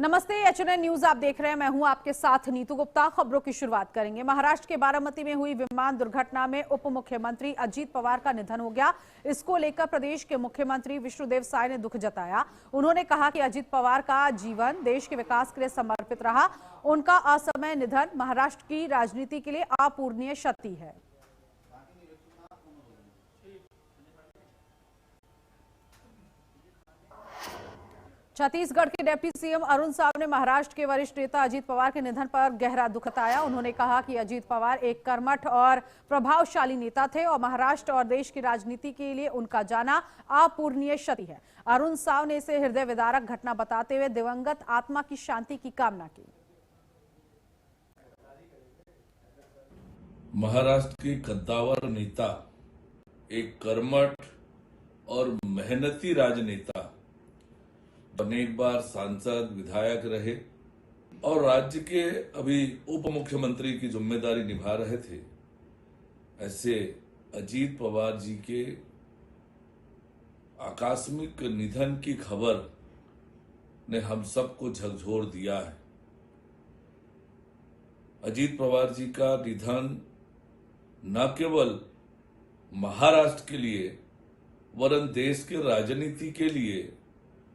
नमस्ते, HNN news आप देख रहे हैं। मैं हूं आपके साथ नीतू गुप्ता। खबरों की शुरुआत करेंगे। महाराष्ट्र के बारामती में हुई विमान दुर्घटना में उप मुख्यमंत्री अजीत पवार का निधन हो गया। इसको लेकर प्रदेश के मुख्यमंत्री विष्णुदेव साय ने दुख जताया। उन्होंने कहा कि अजीत पवार का जीवन देश के विकास के लिए समर्पित रहा। उनका असमय निधन महाराष्ट्र की राजनीति के लिए अपूरणीय क्षति है। छत्तीसगढ़ के डिप्टी सीएम अरुण साव ने महाराष्ट्र के वरिष्ठ नेता अजीत पवार के निधन पर गहरा दुख जताया। उन्होंने कहा कि अजीत पवार एक कर्मठ और प्रभावशाली नेता थे और महाराष्ट्र और देश की राजनीति के लिए उनका जाना अपूरणीय क्षति है। अरुण साव ने इसे हृदय विदारक घटना बताते हुए दिवंगत आत्मा की शांति की कामना की। महाराष्ट्र के कद्दावर नेता, एक कर्मठ और मेहनती राजनेता, अनेक बार सांसद विधायक रहे और राज्य के अभी उप मुख्यमंत्री की जिम्मेदारी निभा रहे थे। ऐसे अजीत पवार जी के आकस्मिक निधन की खबर ने हम सबको झकझोर दिया है। अजीत पवार जी का निधन न केवल महाराष्ट्र के लिए वरन देश के राजनीति के लिए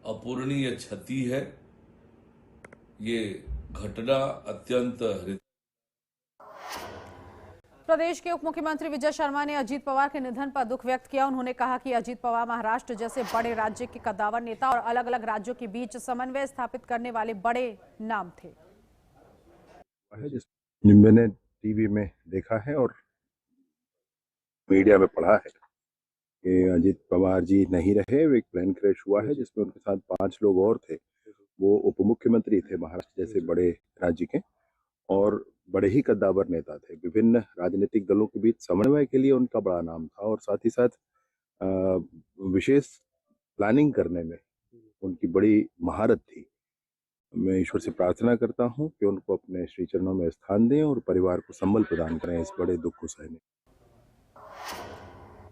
अपूरणीय क्षति है। ये घटना अत्यंत प्रदेश के उप मुख्यमंत्री विजय शर्मा ने अजीत पवार के निधन पर दुख व्यक्त किया। उन्होंने कहा कि अजीत पवार महाराष्ट्र जैसे बड़े राज्य के कद्दावर नेता और अलग अलग राज्यों के बीच समन्वय स्थापित करने वाले बड़े नाम थे। मैंने टीवी में देखा है और मीडिया में पढ़ा है कि अजीत पवार जी नहीं रहे। एक प्लेन क्रैश हुआ है जिसमें उनके साथ 5 लोग और थे। वो उप मुख्यमंत्री थे महाराष्ट्र जैसे बड़े राज्य के और बड़े ही कद्दावर नेता थे। विभिन्न राजनीतिक दलों के बीच समन्वय के लिए उनका बड़ा नाम था और साथ ही साथ विशेष प्लानिंग करने में उनकी बड़ी महारत थी। मैं ईश्वर से प्रार्थना करता हूं कि उनको अपने श्री चरणों में स्थान दें और परिवार को संबल प्रदान करें इस बड़े दुख को सहने।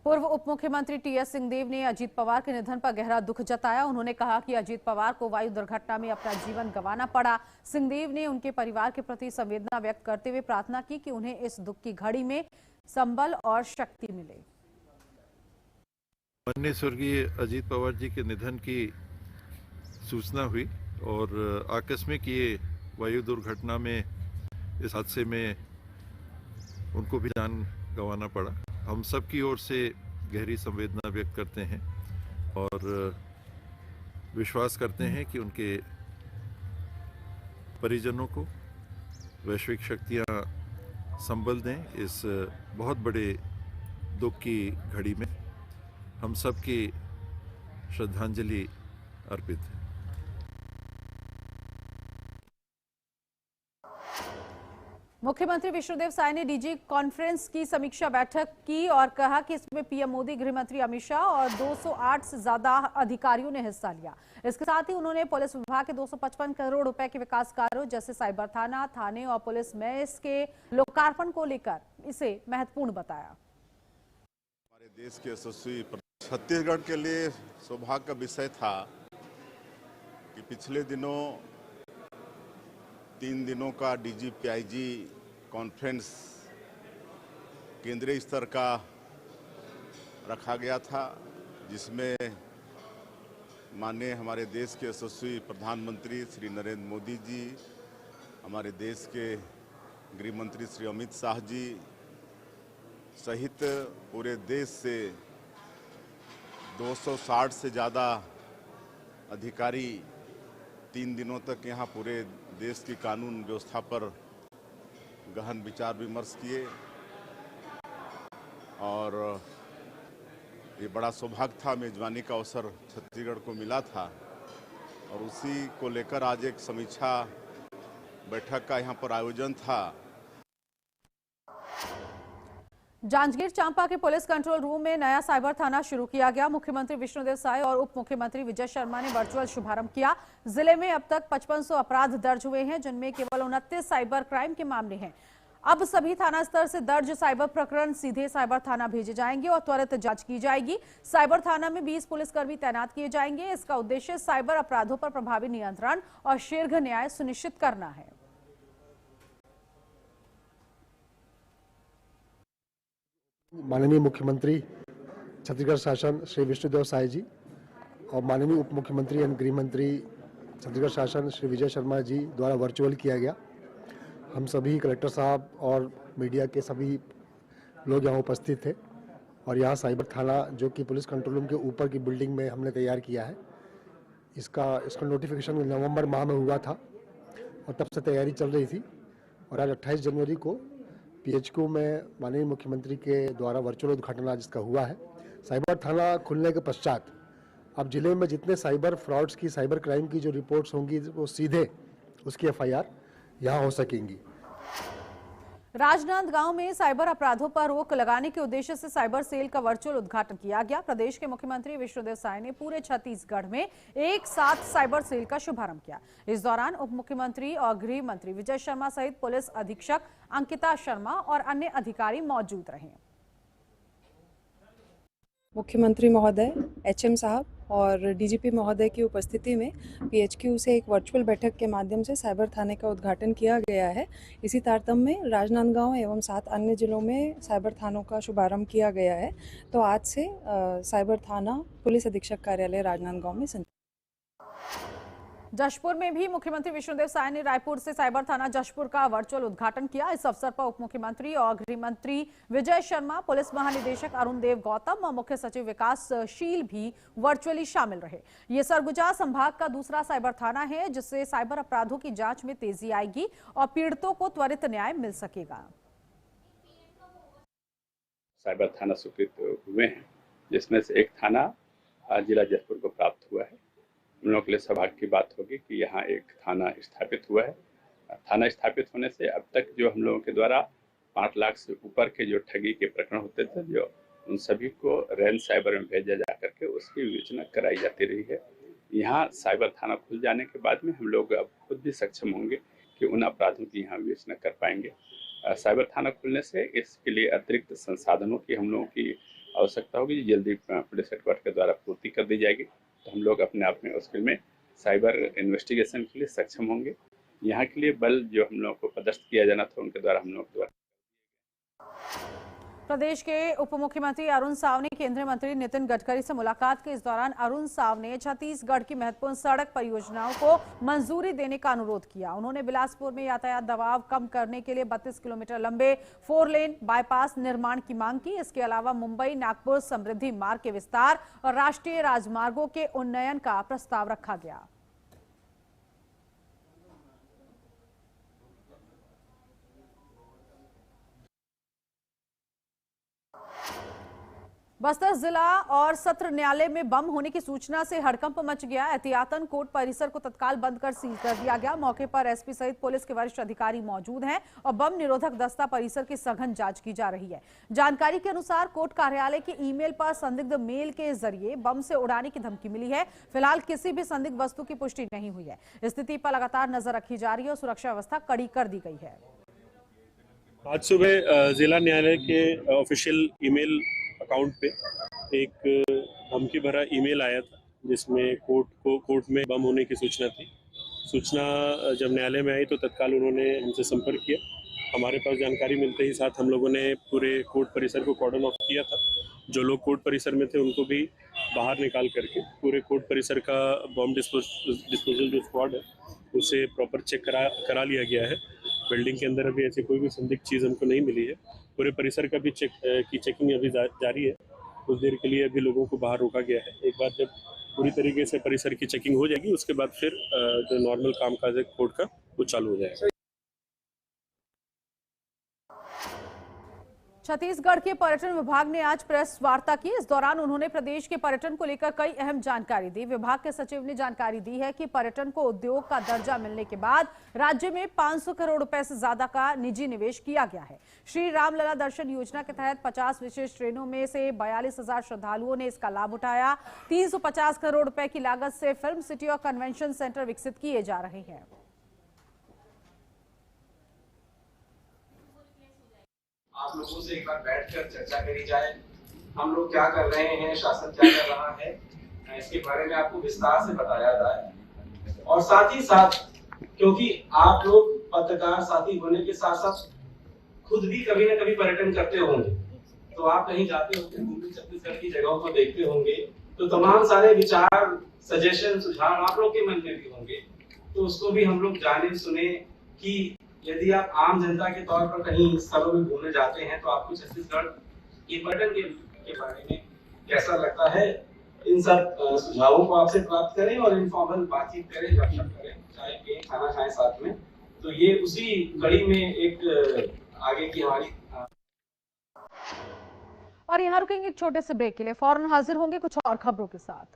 पूर्व उप मुख्यमंत्री टीएस सिंहदेव ने अजीत पवार के निधन पर गहरा दुख जताया। उन्होंने कहा कि अजीत पवार को वायु दुर्घटना में अपना जीवन गंवाना पड़ा। सिंहदेव ने उनके परिवार के प्रति संवेदना व्यक्त करते हुए प्रार्थना की कि उन्हें इस दुख की घड़ी में संबल और शक्ति मिले। माननीय स्वर्गीय अजीत पवार जी के निधन की सूचना हुई और आकस्मिक ये वायु दुर्घटना में इस हादसे में उनको भी जान गंवाना पड़ा। हम सब की ओर से गहरी संवेदना व्यक्त करते हैं और विश्वास करते हैं कि उनके परिजनों को वैश्विक शक्तियां संबल दें। इस बहुत बड़े दुख की घड़ी में हम सब की श्रद्धांजलि अर्पित है। मुख्यमंत्री विष्णुदेव साय ने डीजी कॉन्फ्रेंस की समीक्षा बैठक की और कहा कि इसमें पीएम मोदी, गृह मंत्री अमित शाह और 208 से ज्यादा अधिकारियों ने हिस्सा लिया। इसके साथ ही उन्होंने पुलिस विभाग के 255 करोड़ रुपए के विकास कार्यों जैसे साइबर थाना, थाने और पुलिस मेस के लोकार्पण को लेकर इसे महत्वपूर्ण बताया। हमारे देश के यशस्वी छत्तीसगढ़ के लिए सौभाग्य का विषय था कि पिछले दिनों 3 दिनों का डीजी पीआईजी कॉन्फ्रेंस केंद्रीय स्तर का रखा गया था, जिसमें माननीय हमारे देश के यशस्वी प्रधानमंत्री श्री नरेंद्र मोदी जी, हमारे देश के गृह मंत्री श्री अमित शाह जी सहित पूरे देश से 260 से ज़्यादा अधिकारी 3 दिनों तक यहाँ पूरे देश की कानून व्यवस्था पर गहन विचार विमर्श किए और ये बड़ा सौभाग्य था। मेजबानी का अवसर छत्तीसगढ़ को मिला था और उसी को लेकर आज एक समीक्षा बैठक का यहाँ पर आयोजन था। जांजगीर चांपा के पुलिस कंट्रोल रूम में नया साइबर थाना शुरू किया गया। मुख्यमंत्री विष्णुदेव साय और उप मुख्यमंत्री विजय शर्मा ने वर्चुअल शुभारंभ किया। जिले में अब तक 5500 अपराध दर्ज हुए हैं, जिनमें केवल 29 साइबर क्राइम के मामले हैं। अब सभी थाना स्तर से दर्ज साइबर प्रकरण सीधे साइबर थाना भेजे जाएंगे और त्वरित जांच की जाएगी। साइबर थाना में 20 पुलिसकर्मी तैनात किए जाएंगे। इसका उद्देश्य साइबर अपराधों पर प्रभावी नियंत्रण और शीघ्र न्याय सुनिश्चित करना है। माननीय मुख्यमंत्री छत्तीसगढ़ शासन श्री विष्णुदेव साय जी और माननीय उप मुख्यमंत्री एवं गृह मंत्री छत्तीसगढ़ शासन श्री विजय शर्मा जी द्वारा वर्चुअल किया गया। हम सभी कलेक्टर साहब और मीडिया के सभी लोग यहाँ उपस्थित थे और यहाँ साइबर थाना जो कि पुलिस कंट्रोल रूम के ऊपर की बिल्डिंग में हमने तैयार किया है। इसका नोटिफिकेशन नवंबर माह में हुआ था और तब से तैयारी चल रही थी और आज 28 जनवरी को PHQ में माननीय मुख्यमंत्री के द्वारा वर्चुअल उद्घाटन आज इसका हुआ है। साइबर थाना खुलने के पश्चात अब जिले में जितने साइबर फ्रॉड्स की, साइबर क्राइम की जो रिपोर्ट्स होंगी वो सीधे उसकी FIR यहाँ हो सकेंगी। राजनांदगांव में साइबर अपराधों पर रोक लगाने के उद्देश्य से साइबर सेल का वर्चुअल उद्घाटन किया गया। प्रदेश के मुख्यमंत्री विष्णुदेव साय ने पूरे छत्तीसगढ़ में एक साथ साइबर सेल का शुभारंभ किया। इस दौरान उप मुख्यमंत्री और गृह मंत्री विजय शर्मा सहित पुलिस अधीक्षक अंकिता शर्मा और अन्य अधिकारी मौजूद रहे। मुख्यमंत्री महोदय, HM साहब और DGP महोदय की उपस्थिति में PHQ से एक वर्चुअल बैठक के माध्यम से साइबर थाने का उद्घाटन किया गया है। इसी तारतम्य में राजनांदगांव एवं 7 अन्य जिलों में साइबर थानों का शुभारंभ किया गया है। तो आज से साइबर थाना पुलिस अधीक्षक कार्यालय राजनांदगांव में जशपुर में भी मुख्यमंत्री विष्णुदेव साय ने रायपुर से साइबर थाना जशपुर का वर्चुअल उद्घाटन किया। इस अवसर पर उप मुख्यमंत्री और गृह मंत्री विजय शर्मा, पुलिस महानिदेशक अरुण देव गौतम और मुख्य सचिव विकासशील भी वर्चुअली शामिल रहे। ये सरगुजा संभाग का दूसरा साइबर थाना है जिससे साइबर अपराधों की जांच में तेजी आएगी और पीड़ितों को त्वरित न्याय मिल सकेगा। साइबर थाना स्वीकृत हुए हैं जिसमें से एक थाना जिला जशपुर को प्राप्त हुआ है। हम लोगों के लिए सौभाग्य की बात होगी कि यहाँ एक थाना स्थापित हुआ है। थाना स्थापित होने से अब तक जो हम लोगों के द्वारा 5 लाख से ऊपर के जो ठगी के प्रकरण होते थे, जो उन सभी को रैन साइबर में भेजा जा करके उसकी विवेचना कराई जाती रही है। यहाँ साइबर थाना खुल जाने के बाद में हम लोग अब खुद भी सक्षम होंगे कि उन अपराधों की यहाँ विवेचना कर पाएंगे। साइबर थाना खुलने से इसके लिए अतिरिक्त संसाधनों की हम लोगों की आवश्यकता होगी, जल्दी पुलिस हेडक्वार्टर के द्वारा पूर्ति कर दी जाएगी। तो हम लोग अपने आप में उसके में साइबर इन्वेस्टिगेशन के लिए सक्षम होंगे। यहाँ के लिए बल जो हम लोगों को पदस्थ किया जाना था उनके द्वारा हम लोग द्वारा। प्रदेश के उप मुख्यमंत्री अरुण साव ने केंद्रीय मंत्री नितिन गडकरी से मुलाकात की। इस दौरान अरुण साव ने छत्तीसगढ़ की महत्वपूर्ण सड़क परियोजनाओं को मंजूरी देने का अनुरोध किया। उन्होंने बिलासपुर में यातायात दबाव कम करने के लिए 32 किलोमीटर लंबे 4 लेन बाईपास निर्माण की मांग की। इसके अलावा मुंबई नागपुर समृद्धि मार्ग के विस्तार और राष्ट्रीय राजमार्गों के उन्नयन का प्रस्ताव रखा गया। बस्तर जिला और सत्र न्यायालय में बम होने की सूचना से हड़कंप मच गया। एहतियातन कोर्ट परिसर को तत्काल बंद कर सील कर दिया गया। मौके पर एसपी सहित पुलिस के वरिष्ठ अधिकारी मौजूद हैं और बम निरोधक दस्ता परिसर की सघन जांच की जा रही है। जानकारी के अनुसार कोर्ट कार्यालय के ईमेल पर संदिग्ध मेल के जरिए बम से उड़ाने की धमकी मिली है। फिलहाल किसी भी संदिग्ध वस्तु की पुष्टि नहीं हुई है। स्थिति पर लगातार नजर रखी जा रही है और सुरक्षा व्यवस्था कड़ी कर दी गई है। आज सुबह जिला न्यायालय के ऑफिशियल ईमेल अकाउंट पे एक धमकी भरा ईमेल आया था जिसमें कोर्ट में बम होने की सूचना थी। सूचना जब न्यायालय में आई तो तत्काल उन्होंने हमसे संपर्क किया। हमारे पास जानकारी मिलते ही साथ हम लोगों ने पूरे कोर्ट परिसर को कॉर्डन ऑफ किया था। जो लोग कोर्ट परिसर में थे उनको भी बाहर निकाल करके पूरे कोर्ट परिसर का बम डिस्पोजल जो स्क्वाड है उसे प्रॉपर चेक करा लिया गया है। बिल्डिंग के अंदर अभी ऐसी कोई भी संदिग्ध चीज़ हमको नहीं मिली है। पूरे परिसर का भी चेकिंग अभी जारी है। कुछ देर के लिए अभी लोगों को बाहर रोका गया है। एक बार जब पूरी तरीके से परिसर की चेकिंग हो जाएगी उसके बाद फिर जो नॉर्मल कामकाज है कोर्ट का वो चालू हो जाएगा। छत्तीसगढ़ के पर्यटन विभाग ने आज प्रेस वार्ता की। इस दौरान उन्होंने प्रदेश के पर्यटन को लेकर कई अहम जानकारी दी। विभाग के सचिव ने जानकारी दी है कि पर्यटन को उद्योग का दर्जा मिलने के बाद राज्य में 500 करोड़ रुपए से ज्यादा का निजी निवेश किया गया है। श्री रामलला दर्शन योजना के तहत 50 विशेष ट्रेनों में से 42,000 श्रद्धालुओं ने इसका लाभ उठाया। 350 करोड़ रुपए की लागत से फिल्म सिटी और कन्वेंशन सेंटर विकसित किए जा रहे हैं। आप लोगों से एक बार बैठकर चर्चा करी जाए, हम लोग क्या कर रहे हैं, शासन क्या कर रहा है, इसके बारे में आपको विस्तार से बताया जाए। और साथ ही साथ, क्योंकि आप लोग पत्रकार साथी होने के साथ साथ खुद भी कभी ना कभी पर्यटन करते होंगे, तो आप कहीं जाते होंगे, पूर्वी छत्तीसगढ़ की जगहों को देखते होंगे, तो तमाम सारे विचार, सजेशन, सुझाव आप लोग के मन में भी होंगे। तो उसको भी हम लोग जाने सुने कि यदि आप आम जनता के तौर पर कहीं स्थलों में घूमने जाते हैं तो आपको छत्तीसगढ़ के पर्यटन के बारे में कैसा लगता है, इन सब सुझावों को आपसे प्राप्त करें और इनफॉर्मल बातचीत करें, गपशप करें, चाय पिए, खाना खाएं साथ में। तो ये उसी कड़ी में एक आगे की हमारी। और यहाँ रुकेंगे एक छोटे से ब्रेक के लिए, फौरन हाजिर होंगे कुछ और खबरों के साथ।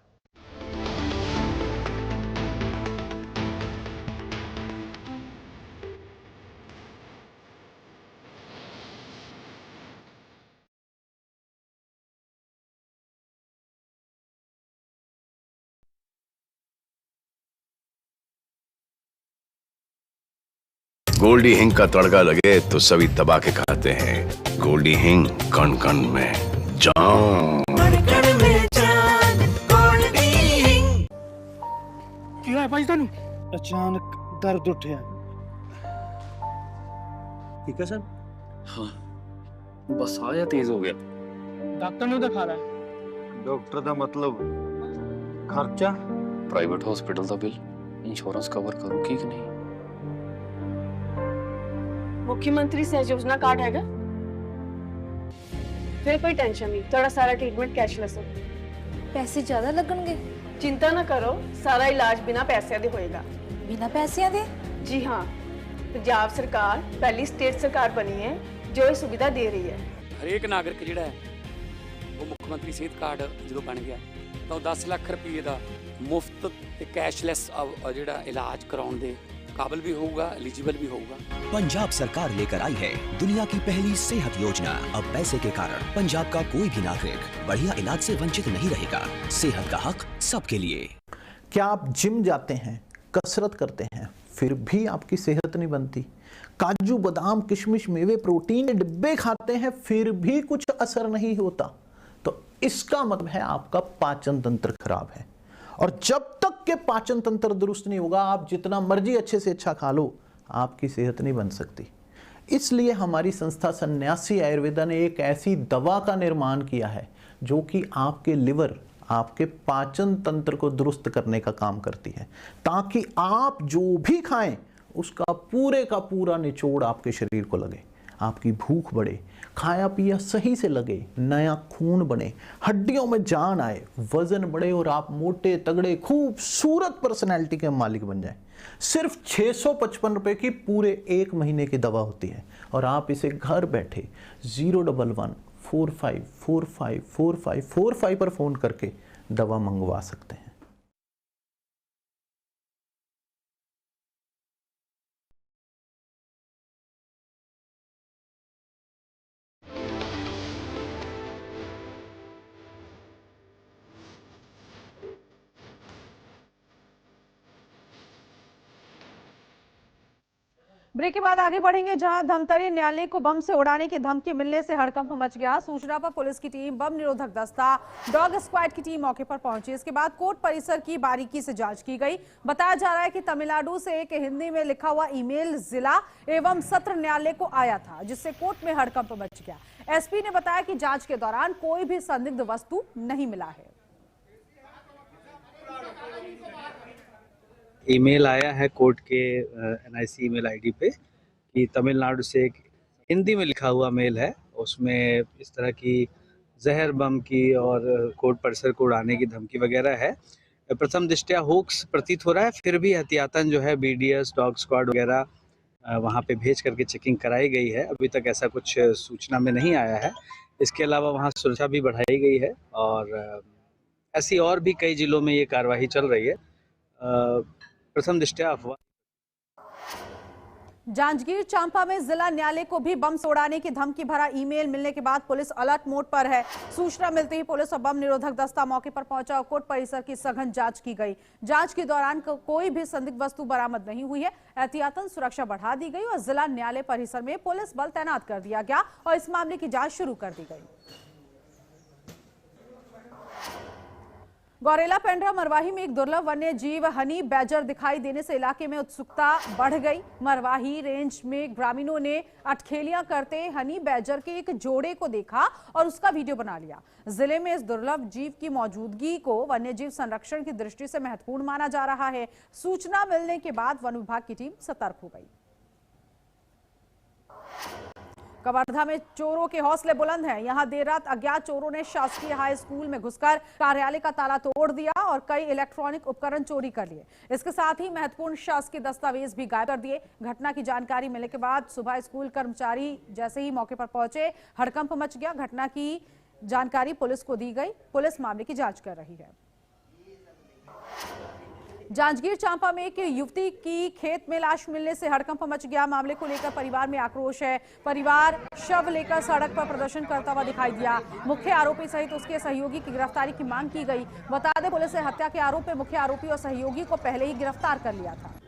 गोल्डी हिंग का तड़का लगे तो सभी दबा के खाते हैं। गोल्डी हिंग, कण कण में जान। क्या है भाई तेन? अचानक दर्द उठे। ठीक है सर? हाँ, बस आया तेज हो गया। डॉक्टर ने दिखा रहा है? डॉक्टर का मतलब खर्चा? प्राइवेट हॉस्पिटल का बिल इंश्योरेंस कवर करो कि नहीं? मुख्यमंत्री सहज योजना कार्ड हैगा? फिर कोई टेंशन नहीं, थोड़ा सारा ट्रीटमेंट कैशलेस हो। पैसे ज्यादा लगणगे? चिंता ना करो, सारा इलाज बिना पैसे दे होएगा। बिना पैसे दे? जी हाँ, पंजाब सरकार पहली स्टेट सरकार बनी है जो ये सुविधा दे रही है। हरेक नागरिक जिहड़ा है वो मुख्यमंत्री सेहत कार्ड जो बन गया तो 10 लाख रुपये का मुफ्त ते कैशलैस जिहड़ा इलाज कराउण दे काबिल भी होगा, एलिजिबल भी होगा। पंजाब सरकार लेकर आई है दुनिया की पहली सेहत योजना। अब पैसे के कारण पंजाब का कोई भी नागरिक बढ़िया इलाज से वंचित नहीं रहेगा। सेहत का हक सबके लिए। क्या आप जिम जाते हैं, कसरत करते हैं, फिर भी आपकी सेहत नहीं बनती? काजू, बादाम, किशमिश, मेवे, प्रोटीन के डिब्बे खाते हैं फिर भी कुछ असर नहीं होता? तो इसका मतलब है आपका पाचन तंत्र खराब है। और जब तक के पाचन तंत्र दुरुस्त नहीं होगा, आप जितना मर्जी अच्छे से अच्छा खा लो, आपकी सेहत नहीं बन सकती। इसलिए हमारी संस्था सन्यासी आयुर्वेदा ने एक ऐसी दवा का निर्माण किया है जो कि आपके लिवर, आपके पाचन तंत्र को दुरुस्त करने का काम करती है, ताकि आप जो भी खाएं उसका पूरे का पूरा निचोड़ आपके शरीर को लगे, आपकी भूख बढ़े, खाया पिया सही से लगे, नया खून बने, हड्डियों में जान आए, वजन बढ़े और आप मोटे तगड़े खूबसूरत पर्सनैलिटी के मालिक बन जाएं। सिर्फ 655 रुपए की पूरे 1 महीने की दवा होती है और आप इसे घर बैठे 011-45454545 पर फोन करके दवा मंगवा सकते हैं। ब्रेक के बाद आगे बढ़ेंगे, जहां धमतरी न्यायालय को बम से उड़ाने की धमकी मिलने से हड़कंप मच गया। सूचना पर पुलिस की टीम, बम निरोधक दस्ता, डॉग स्क्वाड की टीम मौके पर पहुंची। इसके बाद कोर्ट परिसर की बारीकी से जांच की गई। बताया जा रहा है कि तमिलनाडु से एक हिंदी में लिखा हुआ ईमेल जिला एवं सत्र न्यायालय को आया था, जिससे कोर्ट में हड़कंप मच गया। एसपी ने बताया कि जांच के दौरान कोई भी संदिग्ध वस्तु नहीं मिला है। ईमेल आया है कोर्ट के एनआईसी ईमेल आईडी पे कि तमिलनाडु से एक हिंदी में लिखा हुआ मेल है, उसमें इस तरह की जहर बम की और कोर्ट परिसर को उड़ाने की धमकी वगैरह है। प्रथम दृष्टया होक्स प्रतीत हो रहा है, फिर भी एहतियातन जो है बीडीएस, डॉग स्क्वाड वगैरह वहाँ पे भेज करके चेकिंग कराई गई है। अभी तक ऐसा कुछ सूचना में नहीं आया है। इसके अलावा वहाँ सुरक्षा भी बढ़ाई गई है और ऐसी और भी कई जिलों में ये कार्यवाही चल रही है। प्रथम दृष्टया अफवाह। जांजगीर चांपा में जिला न्यायालय को भी बम उड़ाने की धमकी भरा ईमेल मिलने के बाद पुलिस अलर्ट मोड पर है। सूचना मिलते ही पुलिस और बम निरोधक दस्ता मौके पर पहुंचा और कोर्ट परिसर की सघन जांच की गई। जांच के दौरान कोई भी संदिग्ध वस्तु बरामद नहीं हुई है। एहतियातन सुरक्षा बढ़ा दी गई और जिला न्यायालय परिसर में पुलिस बल तैनात कर दिया गया और इस मामले की जांच शुरू कर दी गई। गौरेला पेंड्रा मरवाही में एक दुर्लभ वन्य जीव हनी बैजर दिखाई देने से इलाके में उत्सुकता बढ़ गई। मरवाही रेंज में ग्रामीणों ने अटखेलियां करते हनी बैजर के एक जोड़े को देखा और उसका वीडियो बना लिया। जिले में इस दुर्लभ जीव की मौजूदगी को वन्य जीव संरक्षण की दृष्टि से महत्वपूर्ण माना जा रहा है। सूचना मिलने के बाद वन विभाग की टीम सतर्क हो गई। कवर्धा में चोरों के हौसले बुलंद हैं। यहां देर रात अज्ञात चोरों ने शासकीय हाई स्कूल में घुसकर कार्यालय का ताला तोड़ दिया और कई इलेक्ट्रॉनिक उपकरण चोरी कर लिए। इसके साथ ही महत्वपूर्ण शासकीय दस्तावेज भी गायब कर दिए। घटना की जानकारी मिलने के बाद सुबह स्कूल कर्मचारी जैसे ही मौके पर पहुंचे, हड़कंप मच गया। घटना की जानकारी पुलिस को दी गई। पुलिस मामले की जांच कर रही है। जांजगीर चांपा में एक युवती की खेत में लाश मिलने से हड़कंप मच गया। मामले को लेकर परिवार में आक्रोश है। परिवार शव लेकर सड़क पर प्रदर्शन करता हुआ दिखाई दिया। मुख्य आरोपी सहित उसके सहयोगी की गिरफ्तारी की मांग की गई। बता दें, पुलिस ने हत्या के आरोप में मुख्य आरोपी और सहयोगी को पहले ही गिरफ्तार कर लिया था।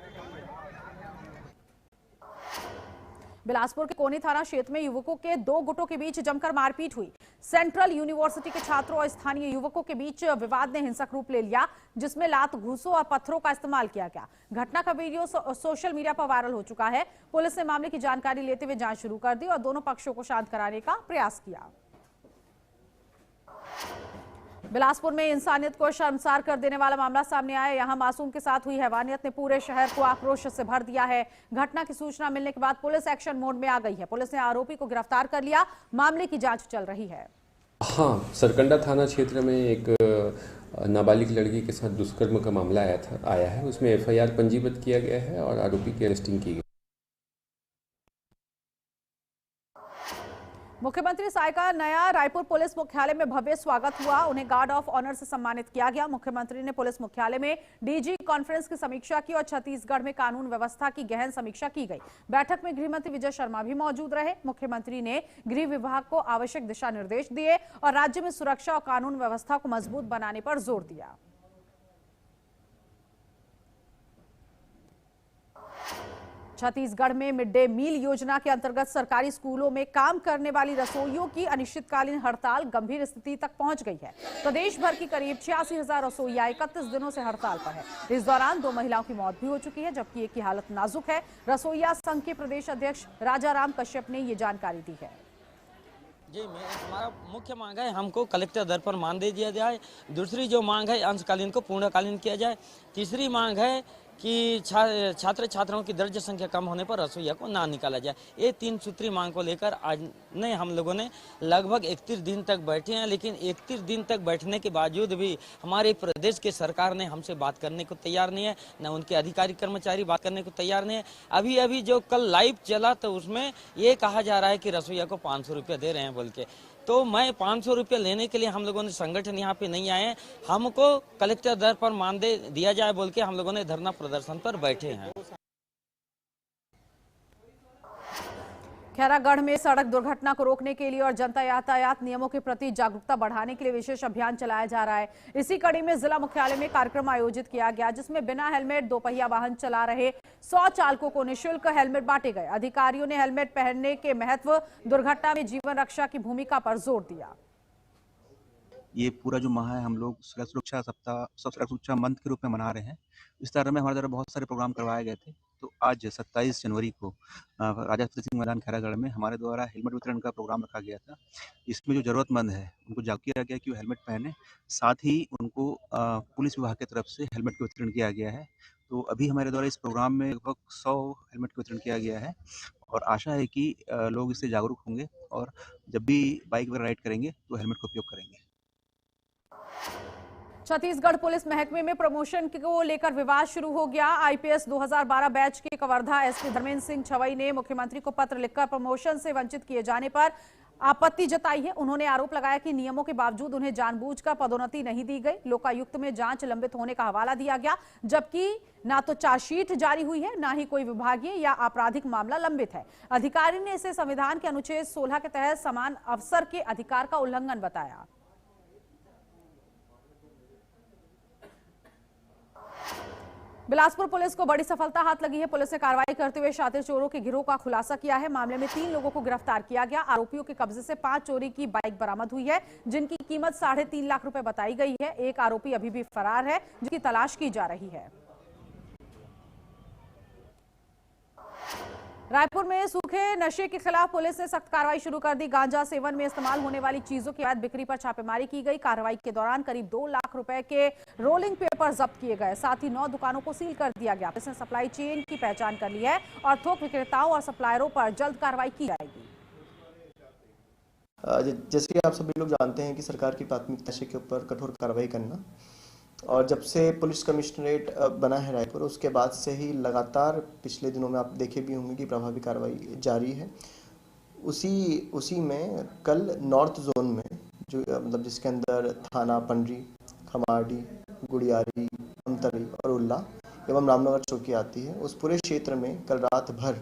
बिलासपुर के कोनी थाना क्षेत्र में युवकों के दो गुटों के बीच जमकर मारपीट हुई। सेंट्रल यूनिवर्सिटी के छात्रों और स्थानीय युवकों के बीच विवाद ने हिंसक रूप ले लिया, जिसमें लात, घूंसों और पत्थरों का इस्तेमाल किया गया। घटना का वीडियो सोशल मीडिया पर वायरल हो चुका है। पुलिस ने मामले की जानकारी लेते हुए जांच शुरू कर दी और दोनों पक्षों को शांत कराने का प्रयास किया। बिलासपुर में इंसानियत को शर्मसार कर देने वाला मामला सामने आया। यहां मासूम के साथ हुई हैवानियत ने पूरे शहर को आक्रोश से भर दिया है। घटना की सूचना मिलने के बाद पुलिस एक्शन मोड में आ गई है। पुलिस ने आरोपी को गिरफ्तार कर लिया। मामले की जांच चल रही है। हाँ, सरकंडा थाना क्षेत्र में एक नाबालिग लड़की के साथ दुष्कर्म का मामला आया है। उसमें FIR पंजीबद्ध किया गया है और आरोपी की अरेस्टिंग की गई। मुख्यमंत्री साय का नया रायपुर पुलिस मुख्यालय में भव्य स्वागत हुआ। उन्हें गार्ड ऑफ ऑनर से सम्मानित किया गया। मुख्यमंत्री ने पुलिस मुख्यालय में DG कॉन्फ्रेंस की समीक्षा की और छत्तीसगढ़ में कानून व्यवस्था की गहन समीक्षा की गई। बैठक में गृह मंत्री विजय शर्मा भी मौजूद रहे। मुख्यमंत्री ने गृह विभाग को आवश्यक दिशा निर्देश दिए और राज्य में सुरक्षा और कानून व्यवस्था को मजबूत बनाने पर जोर दिया। छत्तीसगढ़ में मिड डे मील योजना के अंतर्गत सरकारी स्कूलों में काम करने वाली रसोइयों की अनिश्चितकालीन हड़ताल गंभीर स्थिति तक पहुंच गई है। प्रदेश भर की करीब 86,000 रसोइया 31 दिनों से हड़ताल पर है। इस दौरान 2 महिलाओं की मौत भी हो चुकी है, जबकि एक की हालत नाजुक है। रसोइया संघ के प्रदेश अध्यक्ष राजाराम कश्यप ने ये जानकारी दी है। जी, हमारा मुख्य मांग है हमको कलेक्टर दर पर मानदेय दिया जाए। दूसरी जो मांग है अंशकालीन को पूर्णकालीन किया जाए। तीसरी मांग है कि छात्र छात्राओं की दर्ज संख्या कम होने पर रसोइया को ना निकाला जाए। ये 3 सूत्री मांग को लेकर आज हम लोगों ने लगभग 31 दिन तक बैठे हैं, लेकिन 31 दिन तक बैठने के बावजूद भी हमारे प्रदेश की सरकार ने हमसे बात करने को तैयार नहीं है, न उनके अधिकारी कर्मचारी बात करने को तैयार नहीं है। अभी अभी जो कल लाइव चला तो उसमें ये कहा जा रहा है कि रसोइया को 500 रुपया दे रहे हैं बोल के। तो मैं 500 रुपये लेने के लिए हम लोगों ने संगठन यहाँ पे नहीं आए हैं। हमको कलेक्टर दर पर मानदेय दिया जाए बोल के हम लोगों ने धरना प्रदर्शन पर बैठे हैं। खैरागढ़ में सड़क दुर्घटना को रोकने के लिए और जनता यातायात नियमों के प्रति जागरूकता बढ़ाने के लिए विशेष अभियान चलाया जा रहा है। इसी कड़ी में जिला मुख्यालय में कार्यक्रम आयोजित किया गया, जिसमें बिना हेलमेट 2 पहिया वाहन चला रहे 100 चालकों को निःशुल्क हेलमेट बांटे गए। अधिकारियों ने हेलमेट पहनने के महत्व, दुर्घटना में जीवन रक्षा की भूमिका पर जोर दिया। ये पूरा जो माह है हम लोग सड़क सुरक्षा सप्ताह, सड़क सुरक्षा मंथ के रूप में मना रहे हैं। इस तरह में हमारे द्वारा बहुत सारे प्रोग्राम करवाए गए थे। तो आज 27 जनवरी को राजा फतेह सिंह मैदान खैरागढ़ में हमारे द्वारा हेलमेट वितरण का प्रोग्राम रखा गया था। इसमें जो ज़रूरतमंद है उनको जागरूक किया गया कि वो हेलमेट पहने, साथ ही उनको पुलिस विभाग की तरफ से हेलमेट का वितरण किया गया है। तो अभी हमारे द्वारा इस प्रोग्राम में लगभग 100 हेलमेट का वितरण किया गया है और आशा है कि लोग इससे जागरूक होंगे और जब भी बाइक वगैरह राइड करेंगे तो हेलमेट का उपयोग करेंगे। छत्तीसगढ़ पुलिस महकमे में प्रमोशन को लेकर विवाद शुरू हो गया। IPS 2012 बैच के कवर्धा SP धर्मेंद्र सिंह छवई ने मुख्यमंत्री को पत्र लिखकर प्रमोशन से वंचित किए जाने पर आपत्ति जताई है। उन्होंने आरोप लगाया कि नियमों के बावजूद उन्हें जानबूझकर पदोन्नति नहीं दी गई। लोकायुक्त में जांच लंबित होने का हवाला दिया गया, जबकि ना तो चार्जशीट जारी हुई है, ना ही कोई विभागीय या आपराधिक मामला लंबित है। अधिकारी ने इसे संविधान के अनुच्छेद 16 के तहत समान अवसर के अधिकार का उल्लंघन बताया। बिलासपुर पुलिस को बड़ी सफलता हाथ लगी है। पुलिस ने कार्रवाई करते हुए शातिर चोरों के गिरोह का खुलासा किया है। मामले में 3 लोगों को गिरफ्तार किया गया। आरोपियों के कब्जे से 5 चोरी की बाइक बरामद हुई है, जिनकी कीमत 3.5 लाख रुपए बताई गई है। एक आरोपी अभी भी फरार है, जिसकी तलाश की जा रही है। रायपुर में सूखे नशे के खिलाफ पुलिस ने सख्त कार्रवाई शुरू कर दी। गांजा सेवन में इस्तेमाल होने वाली चीजों की अवैध बिक्री पर छापेमारी की गई। कार्रवाई के दौरान करीब 2 लाख रुपए के रोलिंग पेपर जब्त किए गए। साथ ही 9 दुकानों को सील कर दिया गया। पुलिस ने सप्लाई चेन की पहचान कर ली है और थोक विक्रेताओं और सप्लायरों पर जल्द कार्रवाई की जाएगी। जैसे कि आप सभी लोग जानते हैं कि सरकार की प्राथमिकता नशे के ऊपर कठोर कार्रवाई करना, और जब से पुलिस कमिश्नरेट बना है रायपुर, उसके बाद से ही लगातार पिछले दिनों में आप देखे भी होंगे कि प्रभावी कार्रवाई जारी है। उसी में कल नॉर्थ जोन में जो मतलब जिसके अंदर थाना पंडरी, खमाड़ी, गुड़ियारी, अमतरी और उल्ला एवं रामनगर चौकी आती है, उस पूरे क्षेत्र में कल रात भर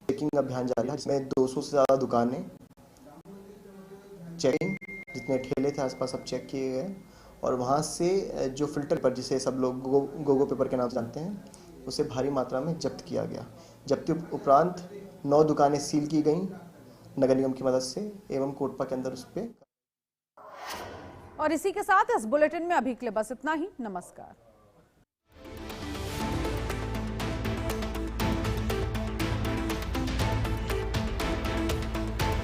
चेकिंग अभियान जारी है, जिसमें 200 से ज़्यादा दुकानें चेकिंग, जितने ठेले थे आसपास सब चेक किए गए और वहाँ से जो फिल्टर पेपर, जिसे सब लोग गोगो पेपर के नाम से जानते हैं, उसे भारी मात्रा में जब्त किया गया। जब्ती उपरांत 9 दुकानें सील की गईं नगर निगम की मदद से एवं कोटपा के अंदर उस पर। और इसी के साथ इस बुलेटिन में अभी के लिए बस इतना ही। नमस्कार।